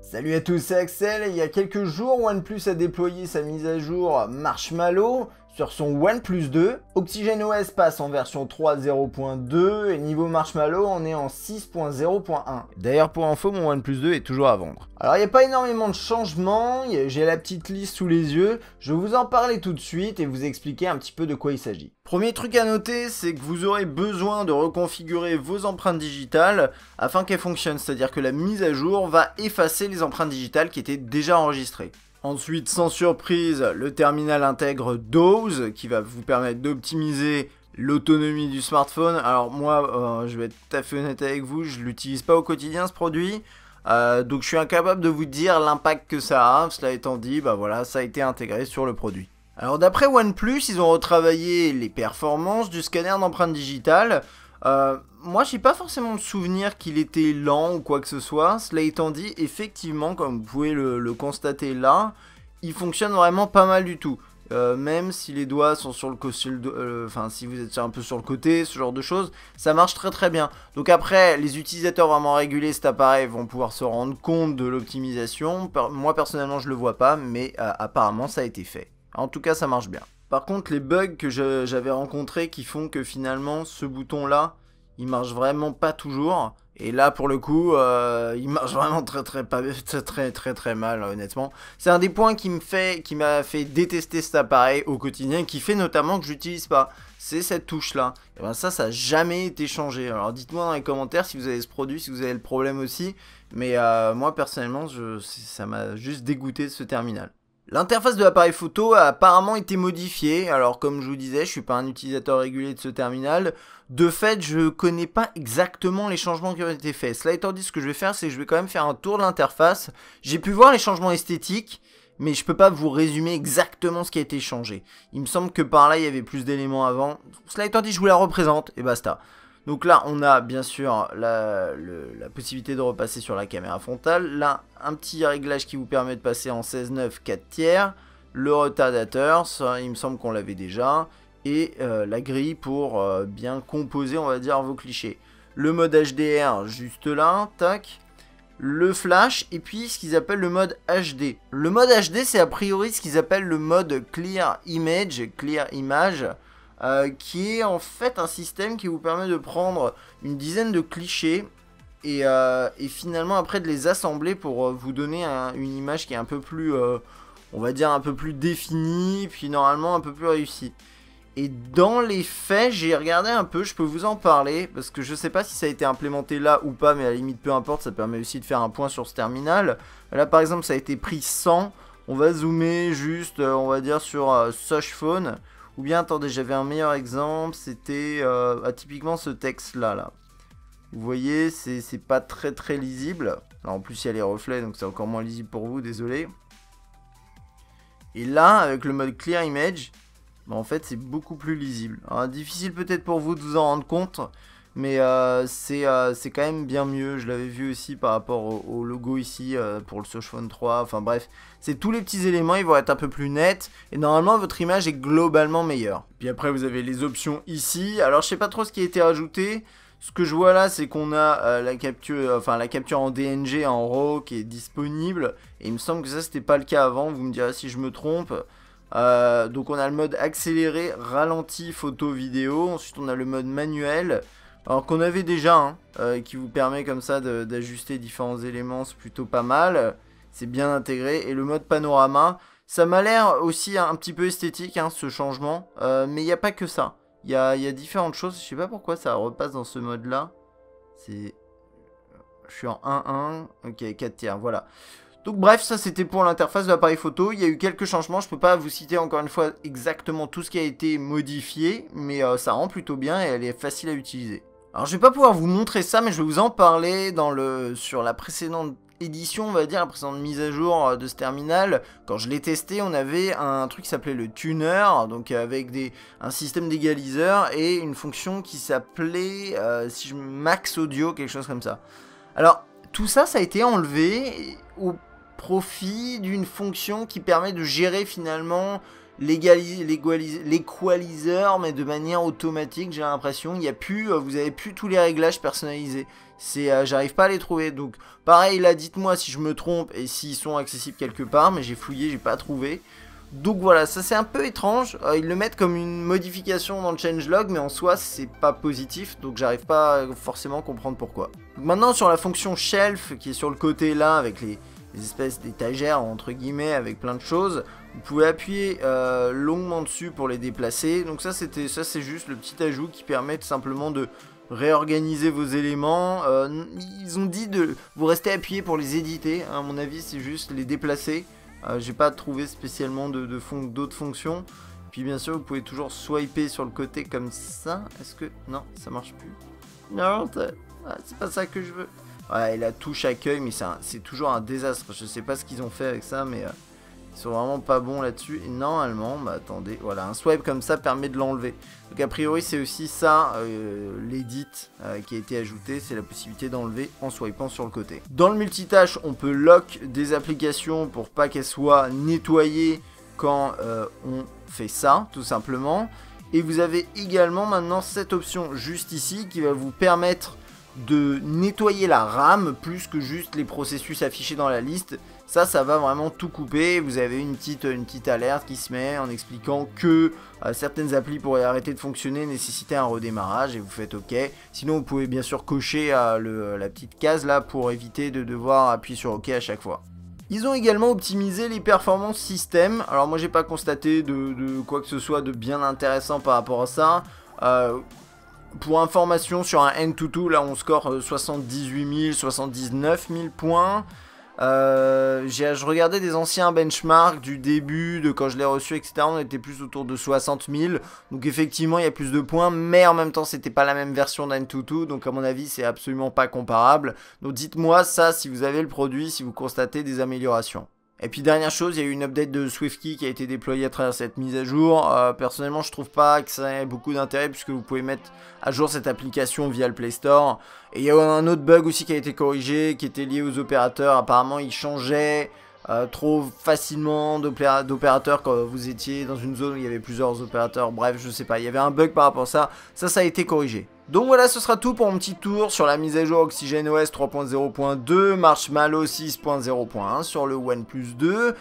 Salut à tous, c'est Axel. Il y a quelques jours, OnePlus a déployé sa mise à jour Marshmallow sur son OnePlus 2. OxygenOS passe en version 3.0.2 et niveau Marshmallow, on est en 6.0.1. D'ailleurs, pour info, mon OnePlus 2 est toujours à vendre. Alors, il n'y a pas énormément de changements, j'ai la petite liste sous les yeux. Je vais vous en parler tout de suite et vous expliquer un petit peu de quoi il s'agit. Premier truc à noter, c'est que vous aurez besoin de reconfigurer vos empreintes digitales afin qu'elles fonctionnent, c'est-à-dire que la mise à jour va effacer les empreintes digitales qui étaient déjà enregistrées. Ensuite, sans surprise, le terminal intègre Doze qui va vous permettre d'optimiser l'autonomie du smartphone. Alors moi, je vais être tout à fait honnête avec vous, je l'utilise pas au quotidien ce produit. Donc je suis incapable de vous dire l'impact que ça a. Cela étant dit, bah voilà, ça a été intégré sur le produit. Alors d'après OnePlus, ils ont retravaillé les performances du scanner d'empreintes digitales. Moi, j'ai pas forcément le souvenir qu'il était lent ou quoi que ce soit. Cela étant dit, effectivement, comme vous pouvez le constater là, il fonctionne vraiment pas mal du tout. Même si les doigts sont sur le côté, enfin si vous êtes un peu sur le côté, ce genre de choses, ça marche très très bien. Donc après, les utilisateurs vraiment régulés de cet appareil vont pouvoir se rendre compte de l'optimisation. Moi personnellement, je le vois pas, mais apparemment ça a été fait. En tout cas, ça marche bien. Par contre, les bugs que j'avais rencontrés qui font que finalement, ce bouton-là, il marche vraiment pas toujours. Et là, pour le coup, il marche vraiment très mal, honnêtement. C'est un des points qui m'a fait détester cet appareil au quotidien, qui fait notamment que je l'utilise pas. C'est cette touche-là. Et ben ça n'a jamais été changé. Alors dites-moi dans les commentaires si vous avez ce produit, si vous avez le problème aussi. Mais moi, personnellement, ça m'a juste dégoûté de ce terminal. L'interface de l'appareil photo a apparemment été modifiée. Alors comme je vous disais, je suis pas un utilisateur régulier de ce terminal. De fait, je connais pas exactement les changements qui ont été faits. Cela étant dit, ce que je vais faire, c'est que je vais quand même faire un tour de l'interface. J'ai pu voir les changements esthétiques, mais je peux pas vous résumer exactement ce qui a été changé. Il me semble que par là, il y avait plus d'éléments avant. Cela étant dit, je vous la représente et basta. Donc là, on a bien sûr la possibilité de repasser sur la caméra frontale. Là, un petit réglage qui vous permet de passer en 16:9 4/3. Le retardateur, ça, il me semble qu'on l'avait déjà. Et la grille pour bien composer, on va dire, vos clichés. Le mode HDR, juste là, tac. Le flash, et puis ce qu'ils appellent le mode HD. Le mode HD, c'est a priori ce qu'ils appellent le mode Clear Image, qui est en fait un système qui vous permet de prendre une dizaine de clichés et finalement après de les assembler pour vous donner une image qui est un peu plus, on va dire un peu plus définie, puis normalement un peu plus réussie. Et dans les faits, j'ai regardé un peu, je peux vous en parler, parce que je sais pas si ça a été implémenté là ou pas, mais à la limite peu importe, ça permet aussi de faire un point sur ce terminal. Là par exemple ça a été pris 100, on va zoomer juste, on va dire sur Sosh Phone. Ou bien, attendez, j'avais un meilleur exemple, c'était typiquement ce texte-là. Là. Vous voyez, c'est pas très lisible. Alors, en plus, il y a les reflets, donc c'est encore moins lisible pour vous, désolé. Et là, avec le mode Clear Image, bah, en fait, c'est beaucoup plus lisible. Alors, difficile peut-être pour vous de vous en rendre compte, mais c'est quand même bien mieux. Je l'avais vu aussi par rapport au logo ici pour le Sosh Phone 3. Enfin bref, c'est tous les petits éléments, ils vont être un peu plus nets. Et normalement, votre image est globalement meilleure. Puis après, vous avez les options ici. Alors, je sais pas trop ce qui a été rajouté. Ce que je vois là, c'est qu'on a la capture en DNG en RAW qui est disponible. Et il me semble que ça, c'était pas le cas avant. Vous me direz si je me trompe. Donc, on a le mode accéléré, ralenti, photo, vidéo. Ensuite, on a le mode manuel. Alors qu'on avait déjà, qui vous permet comme ça d'ajuster différents éléments, c'est plutôt pas mal. C'est bien intégré. Et le mode panorama, ça m'a l'air aussi un petit peu esthétique, ce changement. Mais il n'y a pas que ça. Il y a différentes choses. Je sais pas pourquoi ça repasse dans ce mode-là. Je suis en 1.1. Ok, 4/3, voilà. Donc bref, ça c'était pour l'interface de l'appareil photo. Il y a eu quelques changements. Je peux pas vous citer encore une fois exactement tout ce qui a été modifié. Mais ça rend plutôt bien et elle est facile à utiliser. Alors je vais pas pouvoir vous montrer ça, mais je vais vous en parler sur la précédente édition, on va dire, la précédente mise à jour de ce terminal. Quand je l'ai testé, on avait un truc qui s'appelait le tuner, donc avec un système d'égaliseur et une fonction qui s'appelait max audio, quelque chose comme ça. Alors tout ça, ça a été enlevé au profit d'une fonction qui permet de gérer finalement l'équaliseur, mais de manière automatique, j'ai l'impression. Il y a plus, vous avez plus tous les réglages personnalisés. J'arrive pas à les trouver. Donc, pareil, là, dites-moi si je me trompe et s'ils sont accessibles quelque part, mais j'ai fouillé, j'ai pas trouvé. Donc voilà, ça c'est un peu étrange. Ils le mettent comme une modification dans le changelog, mais en soi, c'est pas positif. Donc, j'arrive pas forcément à comprendre pourquoi. Donc, maintenant, sur la fonction shelf qui est sur le côté là, avec les espèces d'étagères entre guillemets avec plein de choses, vous pouvez appuyer longuement dessus pour les déplacer. Donc ça c'est juste le petit ajout qui permet tout simplement de réorganiser vos éléments. Ils ont dit de vous rester appuyé pour les éditer, à mon avis c'est juste les déplacer. J'ai pas trouvé spécialement d'autres fonctions. Puis bien sûr vous pouvez toujours swiper sur le côté comme ça. Est-ce que... non, ça marche plus. Non, c'est pas ça que je veux. Ouais, et la touche accueil, mais c'est toujours un désastre. Je sais pas ce qu'ils ont fait avec ça, mais ils sont vraiment pas bons là-dessus. Et normalement, bah attendez, voilà, un swipe comme ça permet de l'enlever. Donc a priori, c'est aussi ça, l'edit qui a été ajouté, c'est la possibilité d'enlever en swipant sur le côté. Dans le multitâche, on peut lock des applications pour pas qu'elles soient nettoyées quand on fait ça, tout simplement. Et vous avez également maintenant cette option juste ici qui va vous permettre de nettoyer la RAM plus que juste les processus affichés dans la liste. Ça va vraiment tout couper. Vous avez une petite alerte qui se met en expliquant que certaines applis pourraient arrêter de fonctionner, nécessiter un redémarrage et vous faites OK. Sinon vous pouvez bien sûr cocher la petite case là pour éviter de devoir appuyer sur OK à chaque fois. Ils ont également optimisé les performances système. Alors moi j'ai pas constaté de quoi que ce soit de bien intéressant par rapport à ça. Pour information, sur un Antutu, là on score 78 000, 79 000 points. Je regardais des anciens benchmarks du début, de quand je l'ai reçu, etc. On était plus autour de 60 000. Donc effectivement, il y a plus de points, mais en même temps, c'était pas la même version d'Antutu. Donc à mon avis, c'est absolument pas comparable. Donc dites-moi ça si vous avez le produit, si vous constatez des améliorations. Et puis dernière chose, il y a eu une update de SwiftKey qui a été déployée à travers cette mise à jour. Personnellement, je trouve pas que ça ait beaucoup d'intérêt puisque vous pouvez mettre à jour cette application via le Play Store. Et il y a un autre bug aussi qui a été corrigé, qui était lié aux opérateurs. Apparemment, il changeait trop facilement d'opérateurs quand vous étiez dans une zone où il y avait plusieurs opérateurs. Bref, je sais pas, il y avait un bug par rapport à ça. Ça a été corrigé. Donc voilà, ce sera tout pour mon petit tour sur la mise à jour OxygenOS 3.0.2, Marshmallow 6.0.1 sur le OnePlus 2.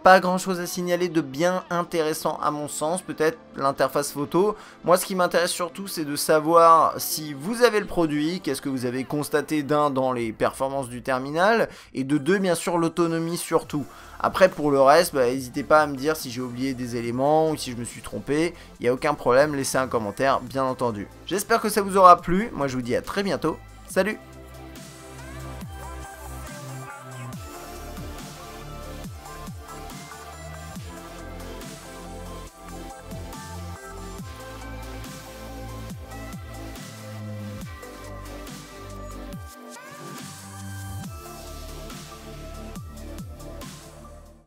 Pas grand chose à signaler de bien intéressant à mon sens, peut-être l'interface photo. Moi ce qui m'intéresse surtout c'est de savoir si vous avez le produit, qu'est-ce que vous avez constaté d'un dans les performances du terminal, et de deux bien sûr l'autonomie surtout. Après pour le reste, n'hésitez pas à me dire si j'ai oublié des éléments ou si je me suis trompé, il n'y a aucun problème, laissez un commentaire bien entendu. J'espère que ça vous aura plu, moi je vous dis à très bientôt, salut!